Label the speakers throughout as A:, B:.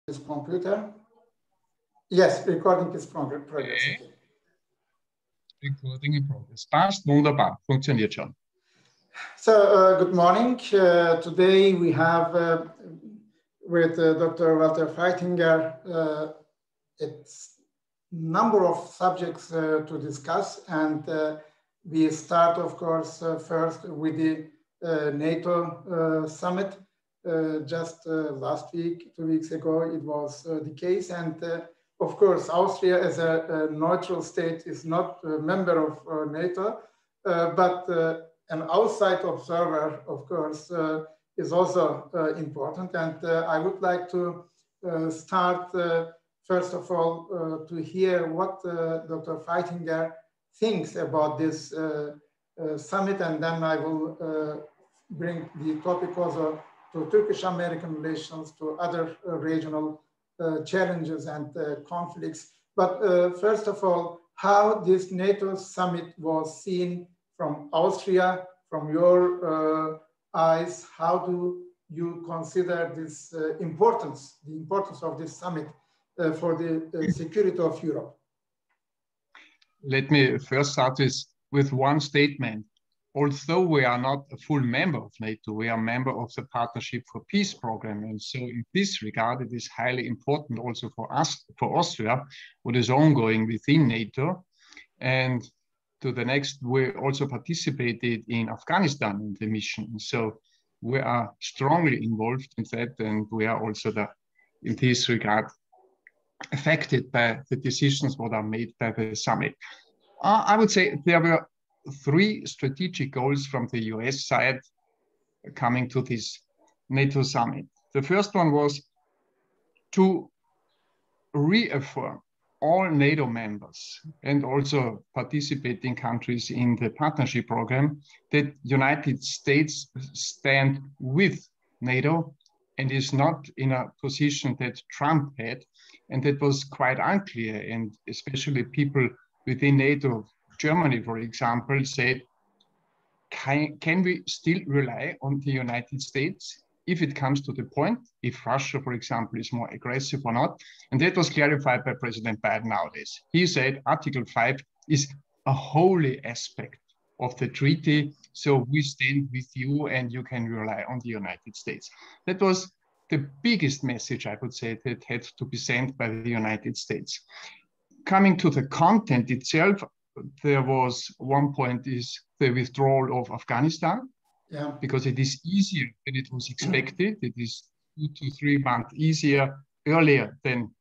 A: This computer. Yes, recording is progress.
B: Okay. Recording in progress. Passt, wunderbar, funktioniert schon.
A: So, good morning. Today we have with Dr. Walter Feichtinger a number of subjects to discuss, and we start, of course, first with the NATO Summit. Just last week, 2 weeks ago, it was the case. And of course, Austria as a neutral state is not a member of NATO, but an outside observer, of course, is also important. And I would like to start, first of all, to hear what Dr. Feichtinger thinks about this summit. And then I will bring the topic also to Turkish-American relations, to other regional challenges and conflicts. But first of all, how this NATO summit was seen from Austria, from your eyes, how do you consider this the importance of this summit for the security of Europe?
B: Let me first start with one statement. Although we are not a full member of NATO, we are a member of the Partnership for Peace program. And so in this regard, it is highly important also for us, for Austria, what is ongoing within NATO. And to the next, we also participated in Afghanistan in the mission. So we are strongly involved in that, and we are also, in this regard, affected by the decisions that are made by the summit. I would say there were 3 strategic goals from the US side coming to this NATO summit. The first one was to reaffirm all NATO members and also participating countries in the partnership program that United States stand with NATO and is not in a position that Trump had. And that was quite unclear. And especially people within NATO, Germany, for example, said, can we still rely on the United States if it comes to the point, if Russia, for example, is more aggressive or not? And that was clarified by President Biden nowadays. He said Article 5 is a holy aspect of the treaty, so we stand with you and you can rely on the United States. That was the biggest message, I would say, that had to be sent by the United States. Coming to the content itself, there was one point is the withdrawal of Afghanistan, because it is easier than it was expected. It is 2 to 3 months earlier than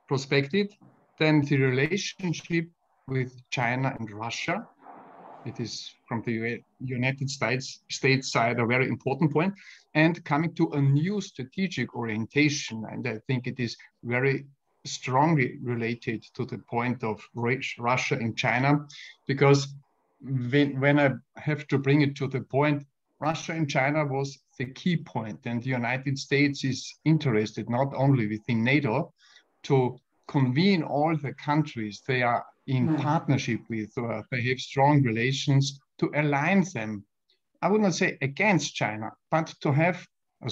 B: prospected. Then the relationship with China and Russia, it is from the United States side a very important point. And coming to a new strategic orientation, and I think it is very strongly related to the point of Russia and China, because when I have to bring it to the point, Russia and China was the key point, and the United States is interested not only within NATO to convene all the countries they are in partnership with, or they have strong relations, to align them, I would not say against China, but to have a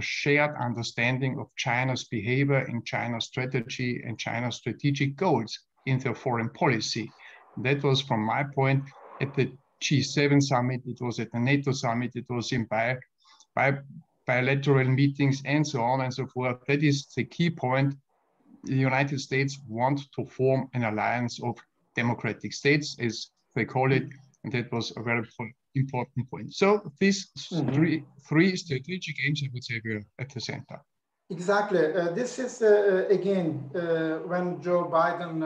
B: shared understanding of China's behavior and China's strategy and China's strategic goals in their foreign policy. That was, from my point, at the G7 summit, it was at the NATO summit, it was in bilateral meetings and so on and so forth. That is the key point. The United States want to form an alliance of democratic states, as they call it, and that was a very important point. So these three strategic aims, I would say, were at the center.
A: Exactly. This is, again, when Joe Biden,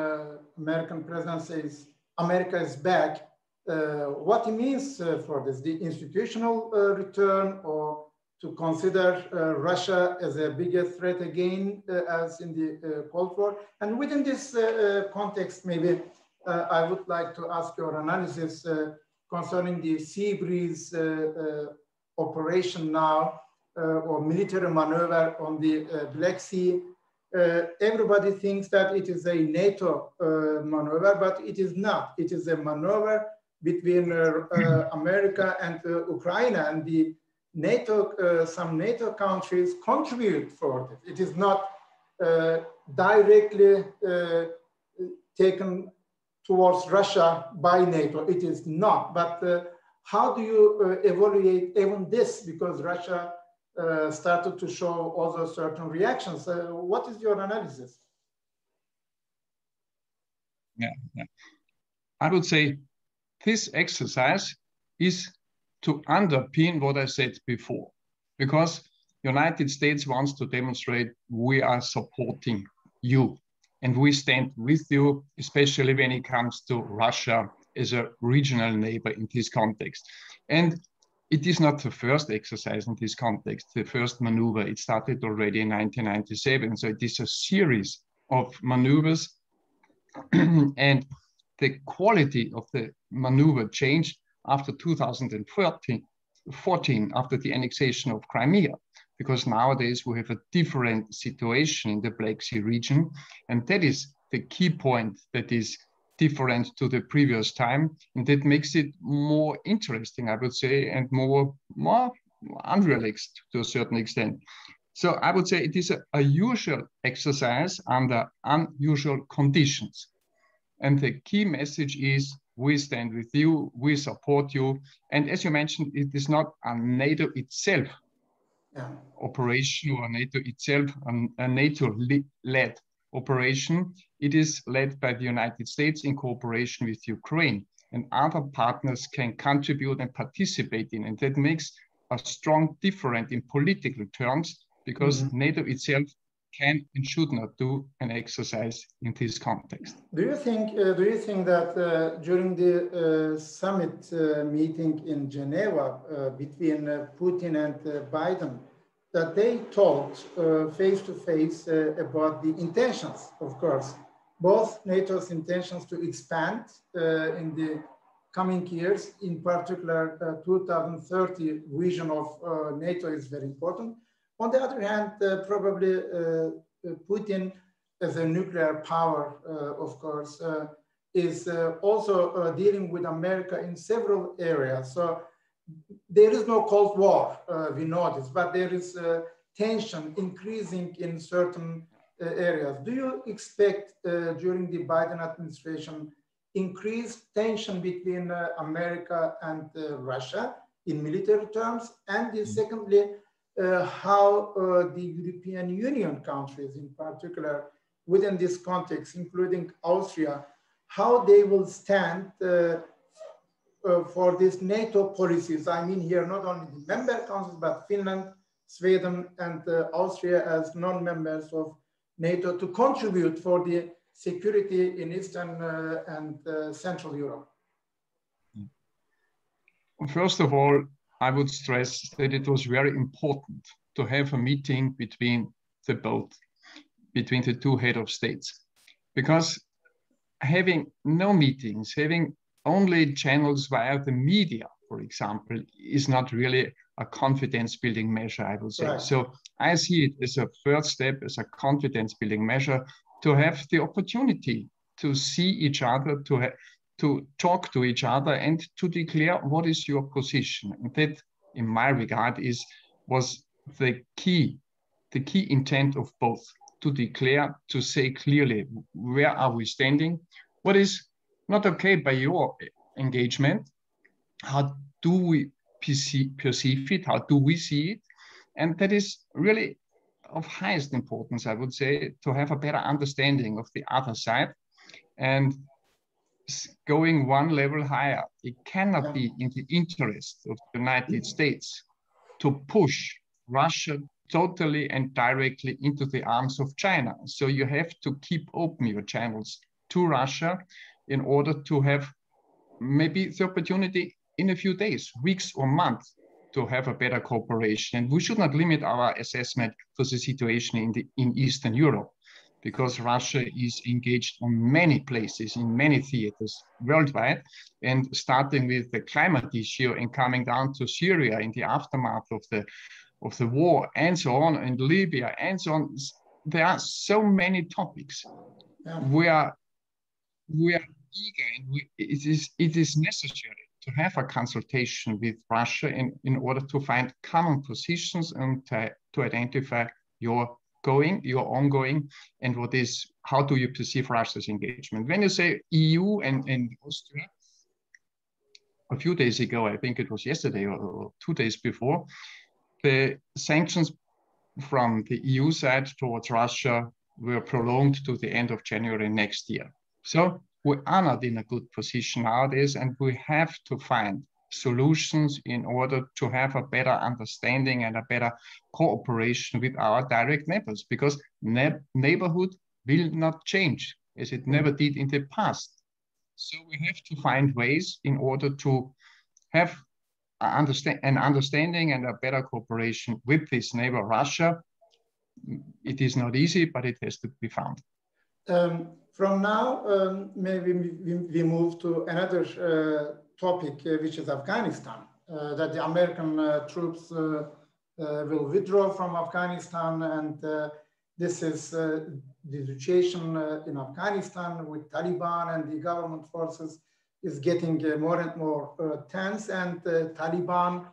A: American president, says America is back, what it means for this, the institutional return, or to consider Russia as a bigger threat again, as in the Cold War. And within this context, maybe I would like to ask your analysis concerning the sea breeze operation now, or military maneuver on the Black Sea. Everybody thinks that it is a NATO maneuver, but it is not. It is a maneuver between America and Ukraine, and the NATO, some NATO countries contribute for it. It is not directly taken towards Russia by NATO. It is not. But how do you evaluate even this? Because Russia started to show also certain reactions. What is your analysis?
B: Yeah. I would say this exercise is to underpin what I said before, because United States wants to demonstrate we are supporting you and we stand with you, especially when it comes to Russia as a regional neighbor in this context. And it is not the first exercise in this context, the first maneuver. It started already in 1997. So it is a series of maneuvers and the quality of the maneuver changed after 2014, after the annexation of Crimea, because nowadays we have a different situation in the Black Sea region. And that is the key point that is different to the previous time. And that makes it more interesting, I would say, and more unrelaxed to a certain extent. So I would say it is a usual exercise under unusual conditions. And the key message is we stand with you, we support you. And as you mentioned, it is not a NATO itself operation or NATO itself, a NATO-led operation. It is led by the United States in cooperation with Ukraine, and other partners can contribute and participate in. And that makes a strong difference in political terms, because NATO itself can and should not do an exercise in this context.
A: Do you think that during the summit meeting in Geneva between Putin and Biden, that they talked face to face about the intentions, of course, both NATO's intentions to expand in the coming years, in particular 2030 vision of NATO is very important. On the other hand, probably Putin, as a nuclear power, of course, is also dealing with America in several areas. So there is no Cold War, we know this, but there is tension increasing in certain areas. Do you expect during the Biden administration increased tension between America and Russia in military terms? And secondly, how the European Union countries in particular within this context, including Austria, how they will stand for these NATO policies. I mean here not only the member countries, but Finland, Sweden, and Austria as non-members of NATO to contribute for the security in Eastern and Central Europe.
B: First of all, I would stress that it was very important to have a meeting between the two head of states, because having no meetings, having only channels via the media, for example, is not really a confidence building measure, I would say. Right. So I see it as a first step, as a confidence building measure, to have the opportunity to see each other, to talk to each other, and to declare what is your position. And that, in my regard, was the key intent of both, to declare, to say clearly, where are we standing, what is not okay by your engagement, how do we perceive it, how do we see it. And that is really of highest importance, I would say, to have a better understanding of the other side. And going one level higher, it cannot be in the interest of the United States to push Russia totally and directly into the arms of China. So you have to keep open your channels to Russia in order to have maybe the opportunity in a few days, weeks or months to have a better cooperation. And we should not limit our assessment to the situation in Eastern Europe, because Russia is engaged on many places, in many theaters worldwide, and starting with the climate issue and coming down to Syria in the aftermath of the war, and so on, in Libya, and so on. There are so many topics where we are eager, and it is necessary to have a consultation with Russia in order to find common positions and to identify your ongoing, and how do you perceive Russia's engagement. When you say EU and Austria, a few days ago, I think it was yesterday or 2 days before, the sanctions from the EU side towards Russia were prolonged to the end of January next year. So we are not in a good position nowadays, and we have to find solutions in order to have a better understanding and a better cooperation with our direct neighbors, because neighborhood will not change as it never did in the past. So we have to find ways in order to have an understanding and a better cooperation with this neighbor, Russia. It is not easy, but it has to be found.
A: From now, maybe we move to another topic, which is Afghanistan, that the American troops will withdraw from Afghanistan, and this is the situation in Afghanistan with Taliban, and the government forces is getting more and more tense, and Taliban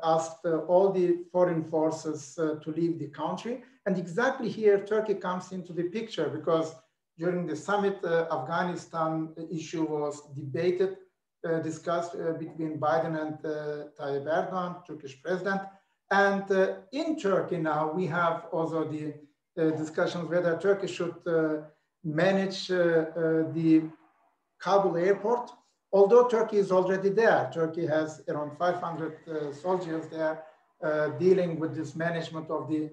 A: asked all the foreign forces to leave the country. And exactly here, Turkey comes into the picture, because during the summit, Afghanistan issue was debated, discussed between Biden and Tayyip Erdogan, Turkish president. And in Turkey now, we have also the discussions whether Turkey should manage the Kabul airport. Although Turkey is already there, Turkey has around 500 soldiers there dealing with this management of the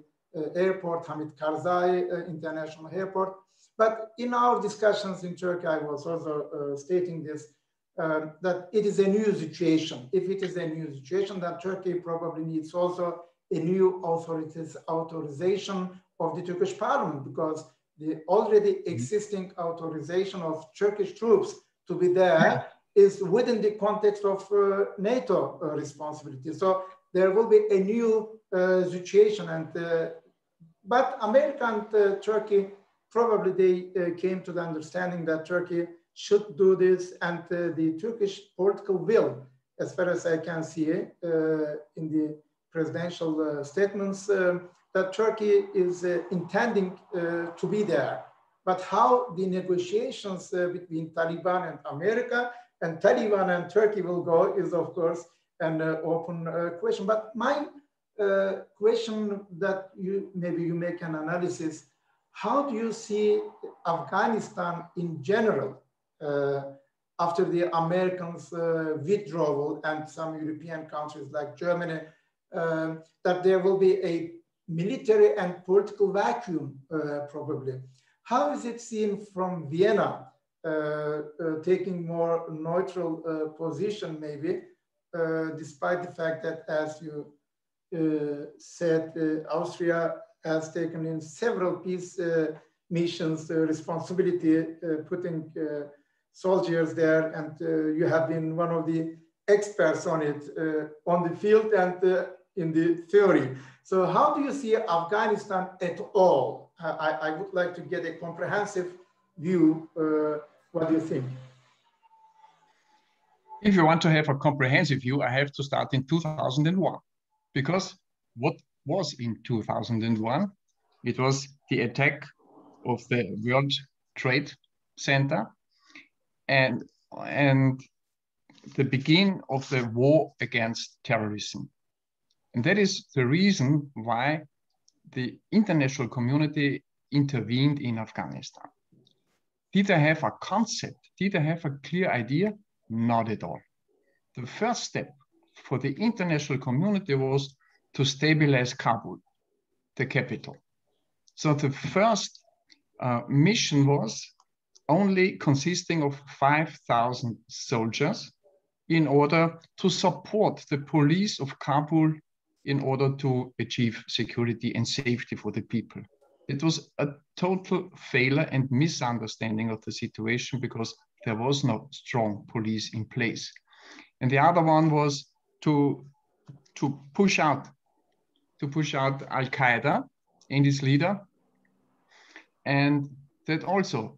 A: airport, Hamid Karzai International Airport. But in our discussions in Turkey, I was also stating this, that it is a new situation. If it is a new situation, that Turkey probably needs also a new authorization of the Turkish parliament, because the already existing authorization of Turkish troops to be there is within the context of NATO responsibility. So there will be a new situation. And but America and Turkey, probably they came to the understanding that Turkey should do this, and the Turkish political will, as far as I can see in the presidential statements, that Turkey is intending to be there. But how the negotiations between Taliban and America and Taliban and Turkey will go is, of course, an open question. But my question that maybe you make an analysis, how do you see Afghanistan in general after the Americans' withdrawal and some European countries like Germany, that there will be a military and political vacuum probably? How is it seen from Vienna, taking more neutral position maybe, despite the fact that, as you said, Austria has taken in several peace missions responsibility, putting soldiers there, and you have been one of the experts on it, on the field and in the theory. So how do you see Afghanistan at all? I would like to get a comprehensive view. What do you think?
B: If you want to have a comprehensive view, I have to start in 2001, because what was in 2001? It was the attack of the World Trade Center and the beginning of the war against terrorism. And that is the reason why the international community intervened in Afghanistan. Did they have a concept? Did they have a clear idea? Not at all. The first step for the international community was to stabilize Kabul, the capital. So the first mission was only consisting of 5,000 soldiers in order to support the police of Kabul in order to achieve security and safety for the people. It was a total failure and misunderstanding of the situation, because there was no strong police in place. And the other one was to push out Al-Qaeda and its leader. And that also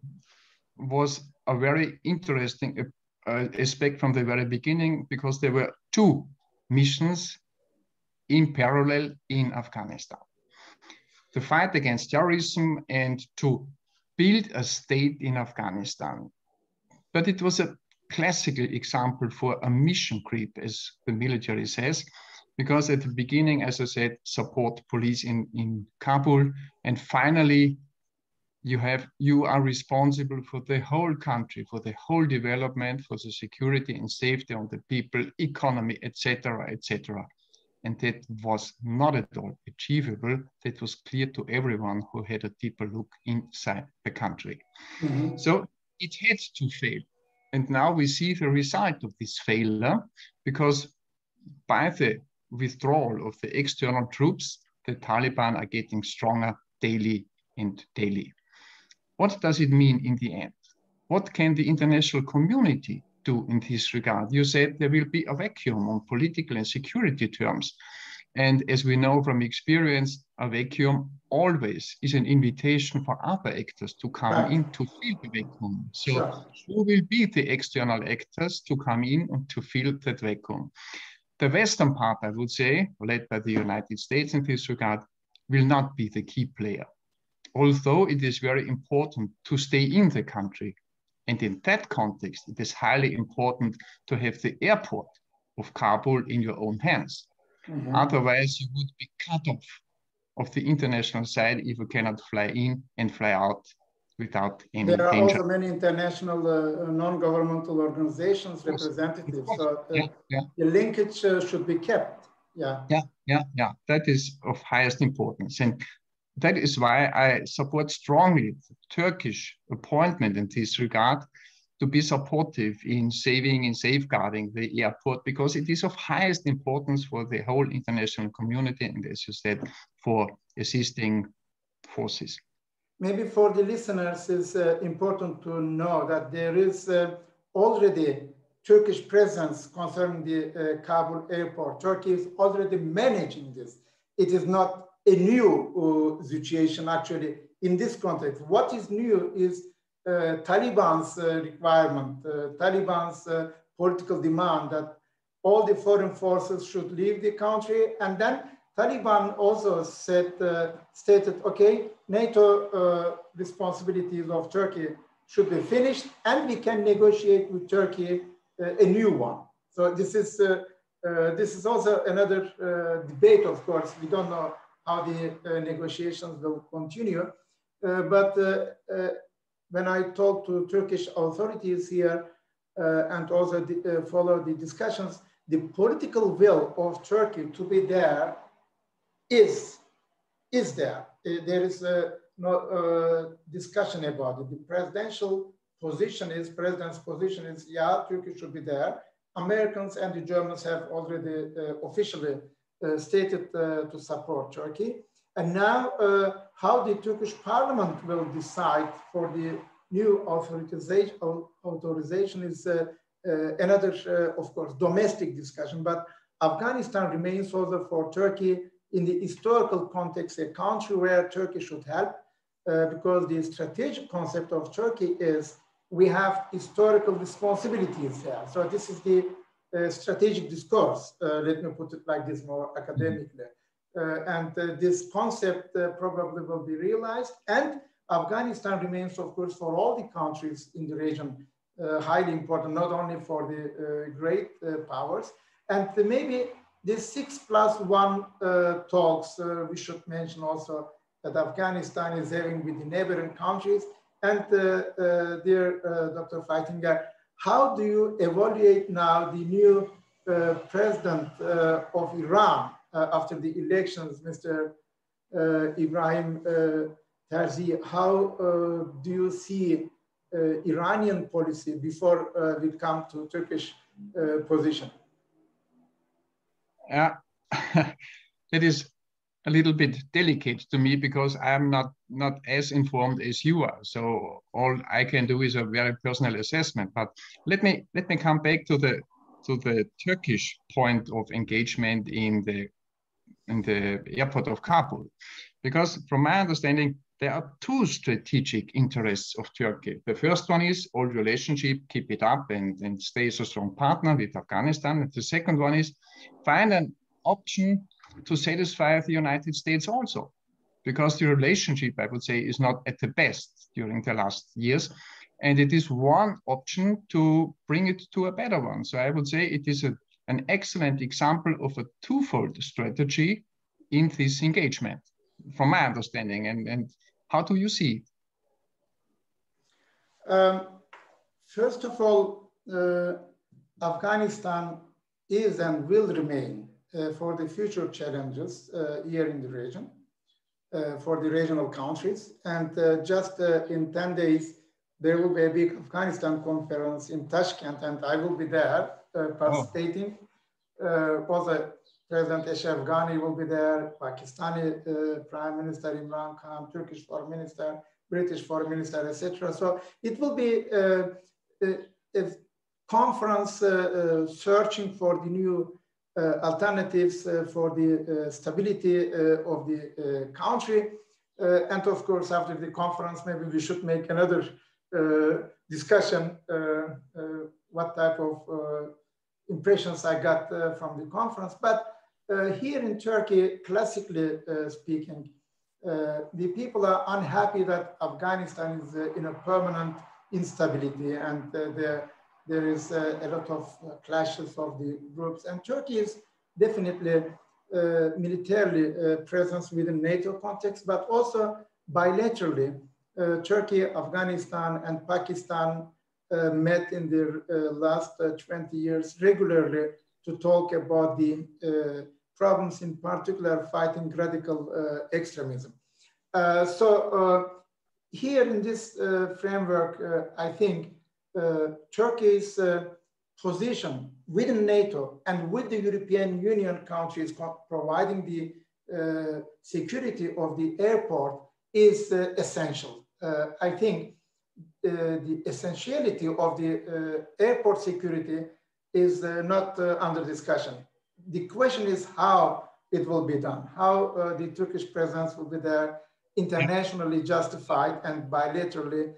B: was a very interesting aspect from the very beginning, because there were two missions in parallel in Afghanistan: the fight against terrorism and to build a state in Afghanistan. But it was a classical example for a mission creep, as the military says, because at the beginning, as I said, support police in Kabul, and finally you are responsible for the whole country, for the whole development, for the security and safety of the people, economy, etc., etc. And that was not at all achievable. That was clear to everyone who had a deeper look inside the country. Mm-hmm. So it had to fail. And now we see the result of this failure, because by the withdrawal of the external troops, the Taliban are getting stronger daily and daily. What does it mean in the end? What can the international community do in this regard? You said there will be a vacuum on political and security terms. And as we know from experience, a vacuum always is an invitation for other actors to come in to fill the vacuum. So who will be the external actors to come in and to fill that vacuum? The Western part, I would say, led by the United States in this regard, will not be the key player. Although it is very important to stay in the country. And in that context, it is highly important to have the airport of Kabul in your own hands. Mm-hmm. Otherwise, you would be cut off of the international side if you cannot fly in and fly out without any danger.
A: There are also many international non-governmental organizations, representatives. So the linkage should be kept.
B: Yeah. That is of highest importance. And that is why I support strongly the Turkish appointment in this regard, to be supportive in saving and safeguarding the airport, because it is of highest importance for the whole international community and, as you said, for assisting forces.
A: Maybe for the listeners, it's important to know that there is already Turkish presence concerning the Kabul airport. Turkey is already managing this. It is not a new situation, actually, in this context. What is new is Taliban's requirement, Taliban's political demand that all the foreign forces should leave the country. And then Taliban also stated, okay, NATO responsibilities of Turkey should be finished, and we can negotiate with Turkey a new one. So this is also another debate, of course. We don't know how the negotiations will continue. But when I talk to Turkish authorities here and also follow the discussions, the political will of Turkey to be there is there. There is no discussion about it. The president's position is, yeah, Turkey should be there. Americans and the Germans have already officially stated to support Turkey. And now how the Turkish parliament will decide for the new authorization is another, of course, domestic discussion. But Afghanistan remains also for Turkey in the historical context a country where Turkey should help, because the strategic concept of Turkey is we have historical responsibilities there. So this is the strategic discourse, let me put it like this more academically. And this concept probably will be realized. And Afghanistan remains, of course, for all the countries in the region, highly important, not only for the great powers. And maybe these 6+1 talks, we should mention also that Afghanistan is having with the neighboring countries. And dear Dr. Feichtinger, how do you evaluate now the new president of Iran after the elections, Mr. Ibrahim Terzi? How do you see Iranian policy before we come to Turkish position?
B: It is a little bit delicate to me because I'm not as informed as you are. So all I can do is a very personal assessment. But let me come back to the Turkish point of engagement in the airport of Kabul, because from my understanding, there are two strategic interests of Turkey. The first one is old relationship, keep it up and stay as a strong partner with Afghanistan. And the second one is find an option to satisfy the United States also, because the relationship, I would say, is not at the best during the last years. And it is one option to bring it to a better one. So I would say it is an excellent example of a twofold strategy in this engagement, from my understanding. And how do you see
A: it? First of all, Afghanistan is and will remain for the future challenges here in the region, for the regional countries. And just in 10 days, there will be a big Afghanistan conference in Tashkent, and I will be there participating. Also, President Ashraf Ghani will be there, Pakistani Prime Minister Imran Khan, Turkish Foreign Minister, British Foreign Minister, etc. So it will be a conference searching for the new alternatives for the stability of the country. And of course, after the conference, maybe we should make another discussion, what type of impressions I got from the conference. But here in Turkey, classically speaking, the people are unhappy that Afghanistan is in a permanent instability, and there is a lot of clashes of the groups. And Turkey is definitely militarily presence within NATO context, but also bilaterally. Turkey, Afghanistan, and Pakistan met in the last 20 years regularly to talk about the problems, in particular fighting radical extremism. So here in this framework, I think Turkey's position within NATO and with the European Union countries providing the security of the airport is essential. I think the essentiality of the airport security is not under discussion. The question is how it will be done, how the Turkish presence will be there, internationally justified and bilaterally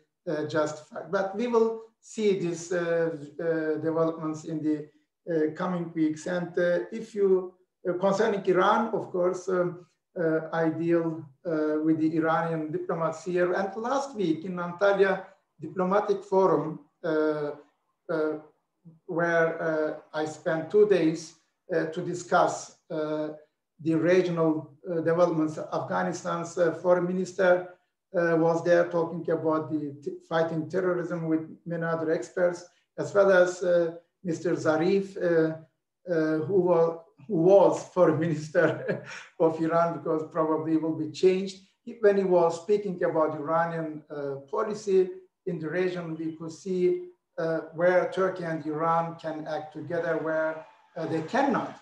A: justified. But we will see these developments in the coming weeks. And if you, concerning Iran, of course, I deal with the Iranian diplomats here. And last week in Antalya Diplomatic Forum, where I spent 2 days to discuss the regional developments. Afghanistan's foreign minister was there talking about the fighting terrorism with many other experts, as well as Mr. Zarif, who was foreign minister of Iran, because probably will be changed. When he was speaking about Iranian policy in the region, we could see where Turkey and Iran can act together, where they cannot.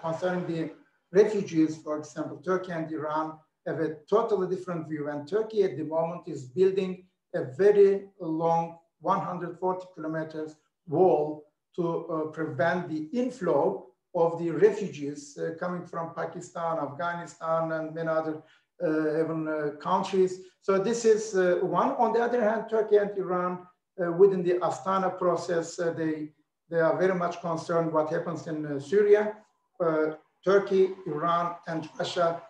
A: Concerning the refugees, for example, Turkey and Iran have a totally different view. And Turkey at the moment is building a very long 140 kilometers wall to prevent the inflow of the refugees coming from Pakistan, Afghanistan, and many other even countries. So this is one. On the other hand, Turkey and Iran within the Astana process, they are very much concerned what happens in Syria. Turkey, Iran, and Russia,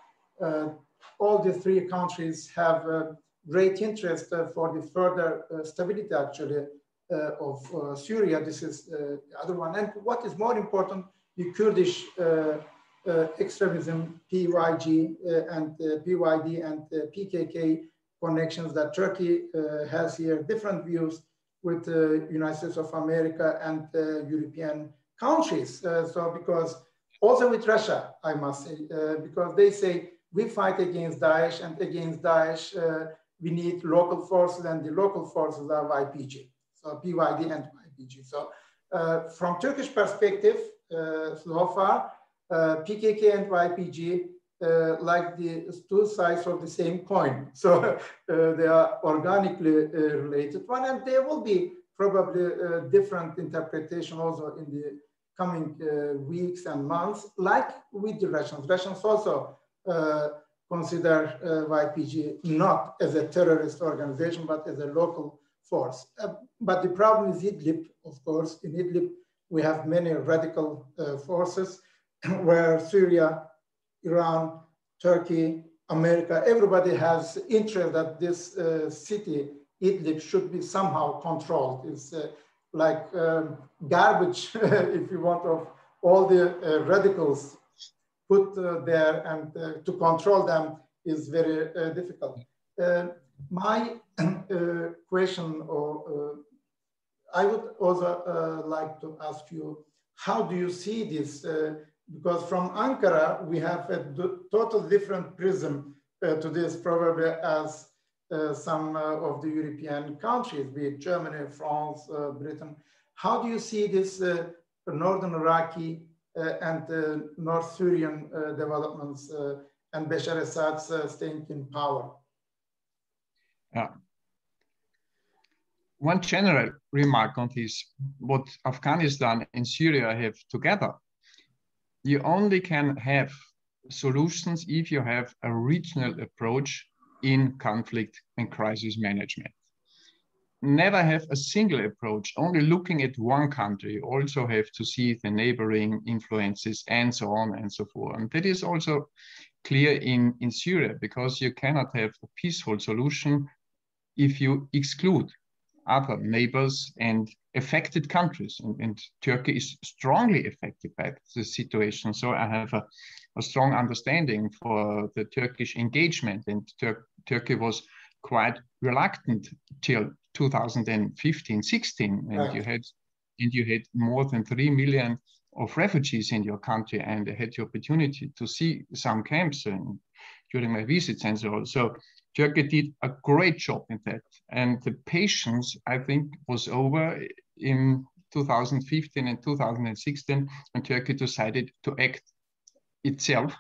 A: all the three countries have great interest for the further stability, actually, of Syria. This is the other one. And what is more important, the Kurdish extremism, PYD and PKK connections that Turkey has here, different views with the United States of America and European countries. So because also with Russia, I must say, because they say we fight against Daesh, and against Daesh, we need local forces, and the local forces are YPG. So PYD and YPG. So from Turkish perspective, so far, PKK and YPG like the two sides of the same coin. So they are organically related one, and there will be probably a different interpretation also in the coming weeks and months, like with the Russians. Russians also consider YPG not as a terrorist organization, but as a local force. But the problem is Idlib, of course. In Idlib, we have many radical forces where Syria, Iran, Turkey, America, everybody has interest that this city, Idlib, should be somehow controlled. It's like garbage, if you want, of all the radicals put there, and to control them is very difficult. My question, or I would also like to ask you, how do you see this? Because from Ankara, we have a total different prism to this, probably as some of the European countries, be it Germany, France, Britain. How do you see this Northern Iraqi and North Syrian developments and Bashar Assad's staying in power?
B: Yeah. One general remark on this, what Afghanistan and Syria have together, you only can have solutions if you have a regional approach in conflict and crisis management. Never have a single approach, only looking at one country. You also have to see the neighboring influences and so on and so forth. And that is also clear in Syria, because you cannot have a peaceful solution if you exclude other neighbors and affected countries. And Turkey is strongly affected by the situation. So I have a strong understanding for the Turkish engagement, and Turkey was quite reluctant till 2015-16, and right. you had more than 3 million of refugees in your country, and I had the opportunity to see some camps during my visits and so on. So Turkey did a great job in that, and the patience, I think, was over in 2015 and 2016, and Turkey decided to act itself,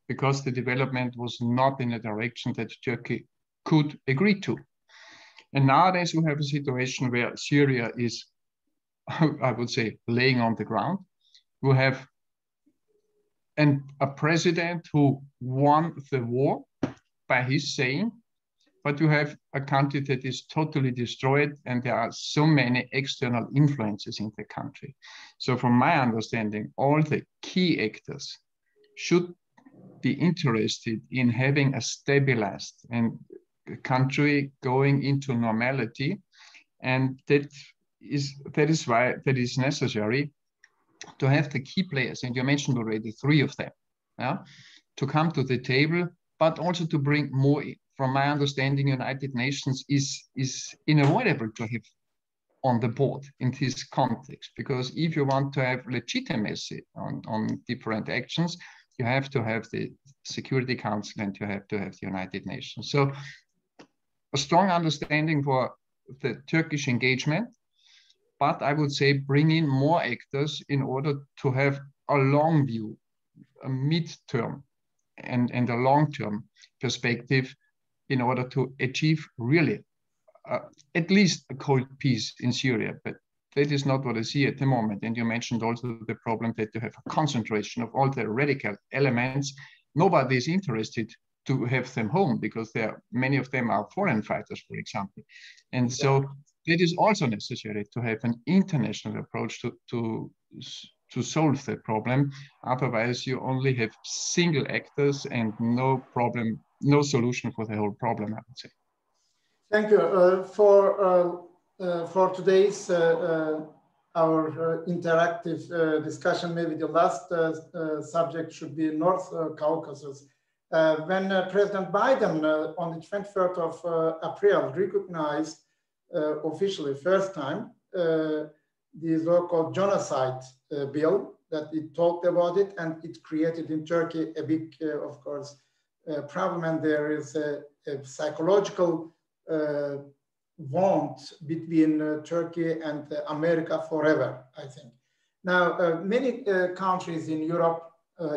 B: because the development was not in a direction that Turkey could agree to. And nowadays we have a situation where Syria is, I would say, laying on the ground. We have a president who won the war by his saying, but you have a country that is totally destroyed, and there are so many external influences in the country. So from my understanding, all the key actors should be interested in having a stabilized and country going into normality, and that is why that is necessary to have the key players, and you mentioned already 3 of them, yeah, to come to the table, but also to bring more. From my understanding, United Nations is unavoidable to have on the board in this context, because if you want to have legitimacy on different actions, you have to have the Security Council and you have to have the United Nations. So a strong understanding for the Turkish engagement, but I would say bring in more actors in order to have a long view, a mid-term and a long-term perspective, in order to achieve really at least a cold peace in Syria. But that is not what I see at the moment. And you mentioned also the problem that you have a concentration of all the radical elements. Nobody is interested to have them home, because many of them are foreign fighters, for example. And so it is also necessary to have an international approach to solve the problem. Otherwise, you only have single actors and no solution for the whole problem, I would say.
A: Thank you. For today's our interactive discussion, maybe the last subject should be North Caucasus. When President Biden on the 23rd of April recognized officially first time the so-called genocide bill, that it talked about it, and it created in Turkey a big, of course, problem, and there is a psychological bond between Turkey and America forever, I think. Now, many countries in Europe,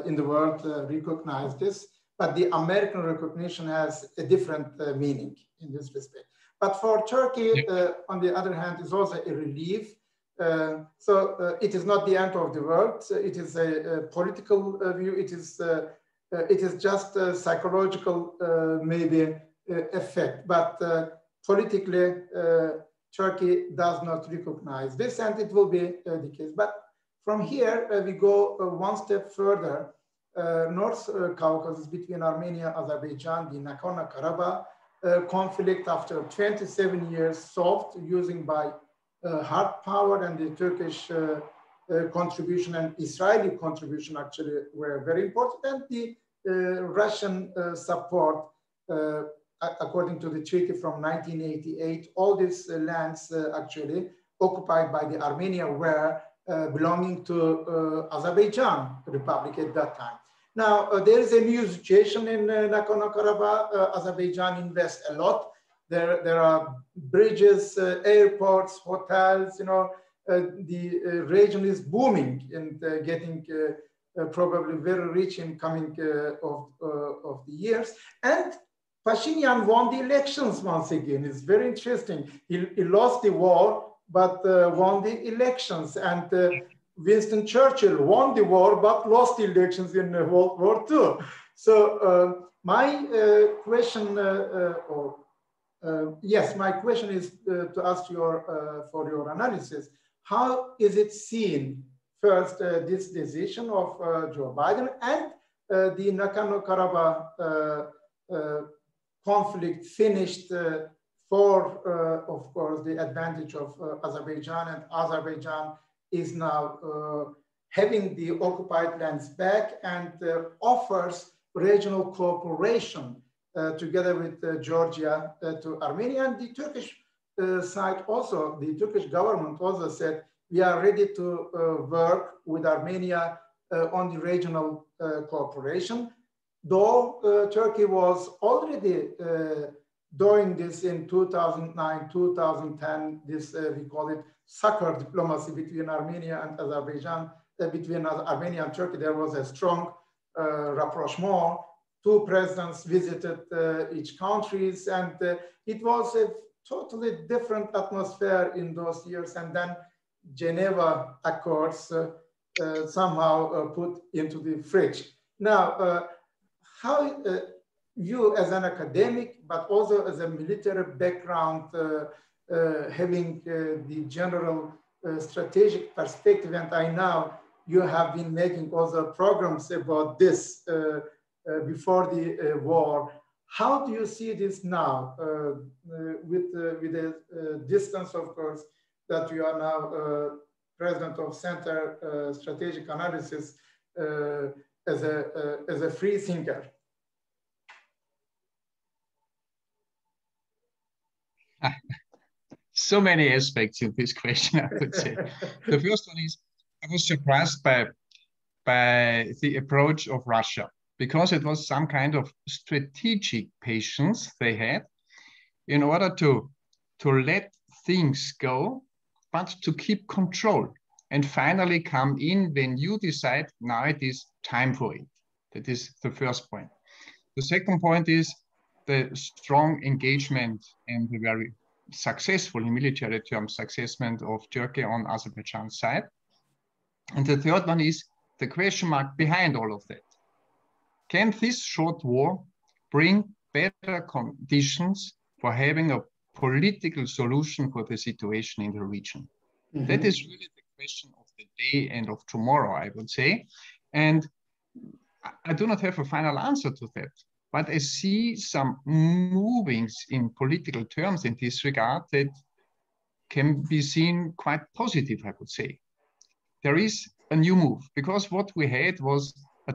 A: in the world, recognize this, but the American recognition has a different meaning in this respect. But for Turkey, on the other hand, is also a relief. So it is not the end of the world. It is a political view. It is it is just a psychological maybe effect, but politically Turkey does not recognize this, and it will be the case. But from here we go one step further. North Caucasus between Armenia, Azerbaijan, the Nagorno-Karabakh conflict after 27 years solved using by hard power, and the Turkish contribution and Israeli contribution actually were very important, and the Russian support according to the treaty from 1988. All these lands actually occupied by the Armenia were belonging to Azerbaijan Republic at that time. Now, there is a new situation in Nagorno-Karabakh. Azerbaijan invests a lot. There are bridges, airports, hotels, you know, the region is booming and getting probably very rich in coming of the years. And Pashinyan won the elections once again. It's very interesting. He lost the war, but won the elections. And Winston Churchill won the war, but lost the elections in World War II. So my question, my question is to ask for your analysis. How is it seen, first, this decision of Joe Biden and the Nagorno-Karabakh conflict finished for, of course, the advantage of Azerbaijan, and Azerbaijan is now having the occupied lands back and offers regional cooperation together with Georgia to Armenia. And the Turkish side also, the Turkish government also said, we are ready to work with Armenia on the regional cooperation. Though Turkey was already doing this in 2009, 2010, this we call it sucker diplomacy between Armenia and Azerbaijan, between Armenia and Turkey. There was a strong rapprochement. Two presidents visited each countries, and it was a totally different atmosphere in those years. And then Geneva Accords somehow put into the fridge. Now, how you as an academic, but also as a military background, having the general strategic perspective, and I know you have been making also programs about this before the war. How do you see this now with the distance, of course, that you are now president of Center Strategic Analysis as a free thinker?
B: So many aspects in this question, I would say. The first one is, I was surprised by the approach of Russia, because it was some kind of strategic patience they had in order to let things go, but to keep control and finally come in when you decide now it is time for it. That is the first point. The second point is the strong engagement and the very successful, in military terms, successment of Turkey on Azerbaijan's side. And the third one is the question mark behind all of that. Can this short war bring better conditions for having a political solution for the situation in the region? Mm-hmm. That is really the question of the day and of tomorrow, I would say. And I do not have a final answer to that, but I see some movings in political terms in this regard that can be seen quite positive, I would say. There is a new move, because what we had was a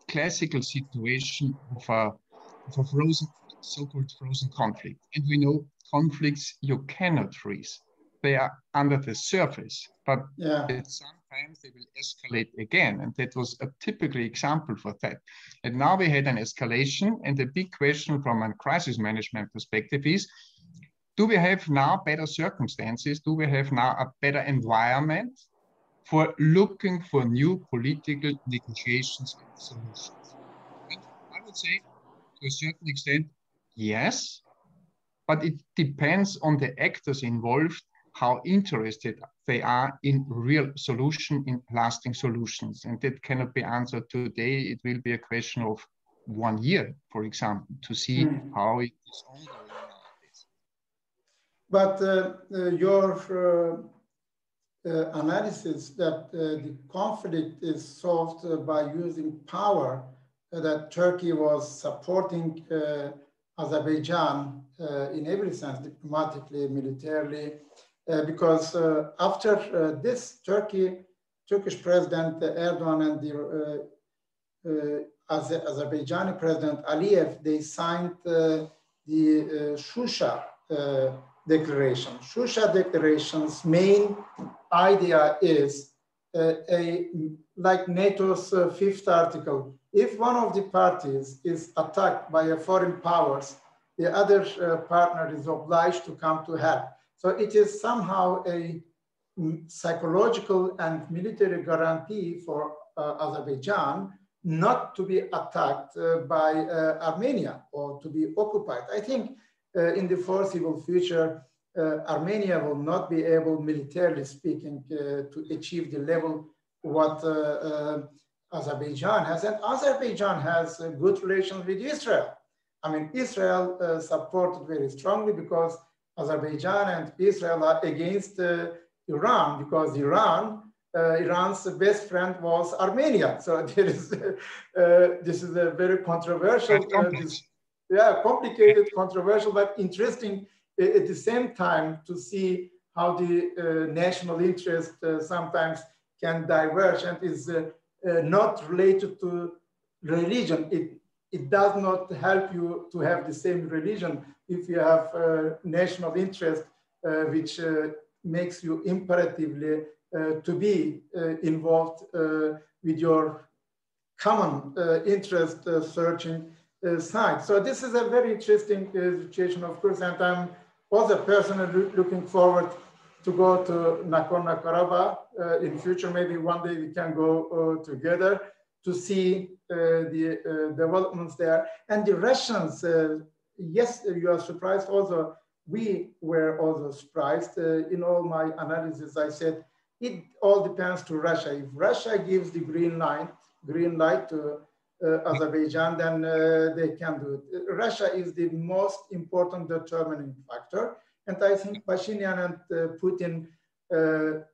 B: classical situation of a frozen, so-called frozen conflict. And we know conflicts you cannot freeze. They are under the surface, but sometimes they will escalate again. And that was a typical example for that. And now we had an escalation, and the big question from a crisis management perspective is, do we have now better circumstances? Do we have now a better environment for looking for new political negotiations and solutions? And I would say, to a certain extent, yes, but it depends on the actors involved, how interested they are in real solution, in lasting solutions. And that cannot be answered today. It will be a question of 1 year, for example, to see how it is ongoing nowadays.
A: But your analysis that the conflict is solved by using power, that Turkey was supporting Azerbaijan in every sense, diplomatically, militarily, because after this Turkish President Erdogan and the Azerbaijani President Aliyev, they signed the Shusha Declaration. Shusha Declaration's main idea is like NATO's fifth article. If one of the parties is attacked by a foreign powers, the other partner is obliged to come to help. So it is somehow a psychological and military guarantee for Azerbaijan not to be attacked by Armenia or to be occupied. I think in the foreseeable future, Armenia will not be able, militarily speaking, to achieve the level what Azerbaijan has. And Azerbaijan has good relations with Israel. I mean, Israel supported very strongly because Azerbaijan and Israel are against Iran, because Iran's best friend was Armenia. So there is, this is a very controversial, complicated, controversial, but interesting at the same time to see how the national interest sometimes can diverge and is not related to religion. It does not help you to have the same religion if you have national interest, which makes you imperatively to be involved with your common interest searching side. So this is a very interesting situation, of course, and I'm also personally looking forward to go to Nagorno-Karabakh in future. Maybe one day we can go together to see the developments there. And the Russians, yes, you are surprised also. We were also surprised. In all my analysis, I said, it all depends to Russia. If Russia gives the green light to Azerbaijan, then they can do it. Russia is the most important determining factor. And I think Pashinyan and Putin,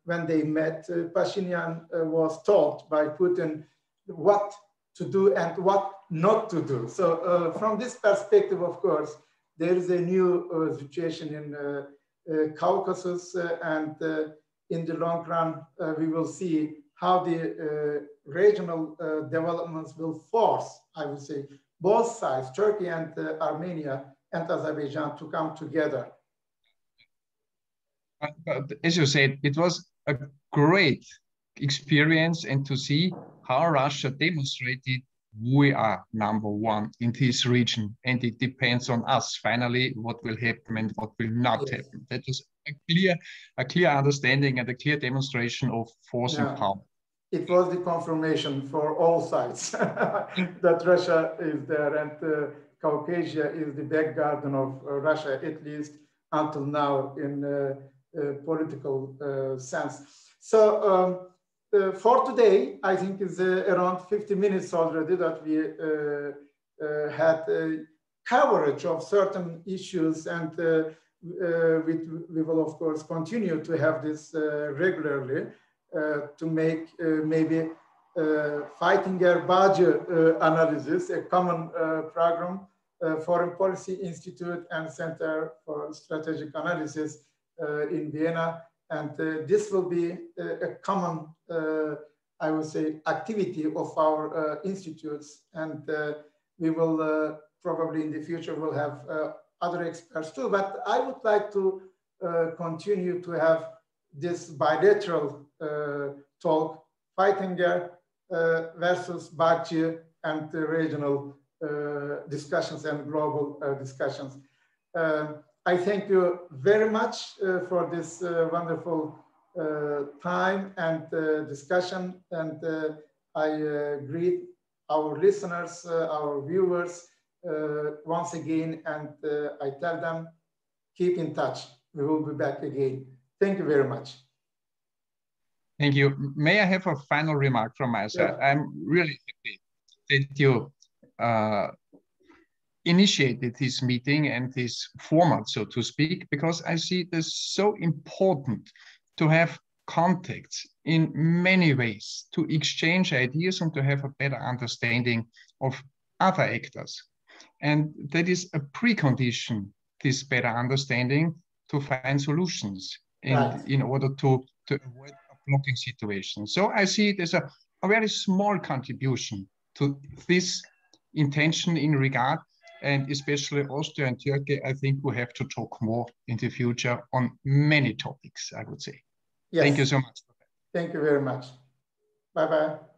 A: when they met, Pashinyan was told by Putin what to do and what not to do. So from this perspective, of course, there is a new situation in Caucasus, and in the long run, we will see how the regional developments will force, I would say, both sides, Turkey and Armenia and Azerbaijan, to come together.
B: But as you said, it was a great experience, and to see how Russia demonstrated we are #1 in this region, and it depends on us finally what will happen and what will not happen. That was a clear understanding and a clear demonstration of force and power.
A: It was the confirmation for all sides that Russia is there, and Caucasus is the back garden of Russia, at least until now in political sense. So for today, I think it's around 50 minutes already that we had coverage of certain issues, and we will of course continue to have this regularly to make maybe Feichtinger Bağcı analysis, a common program, Foreign Policy Institute and Center for Strategic Analysis in Vienna. And this will be a common, I would say, activity of our institutes. And we will probably in the future will have other experts too. But I would like to continue to have this bilateral talk, Feichtinger versus Bağcı, and the regional discussions and global discussions. I thank you very much for this wonderful time and discussion. And I greet our listeners, our viewers once again, and I tell them, keep in touch. We will be back again. Thank you very much.
B: Thank you. May I have a final remark from my side? I'm really happy that you initiated this meeting and this format, so to speak, because I see it as so important to have contacts in many ways, to exchange ideas and to have a better understanding of other actors. And that is a precondition, this better understanding, to find solutions in order to avoid a blocking situation. So I see it as a very small contribution to this intention in regard, and especially Austria and Turkey, I think we have to talk more in the future on many topics, I would say. Yes. Thank you so much.
A: Thank you very much. Bye-bye.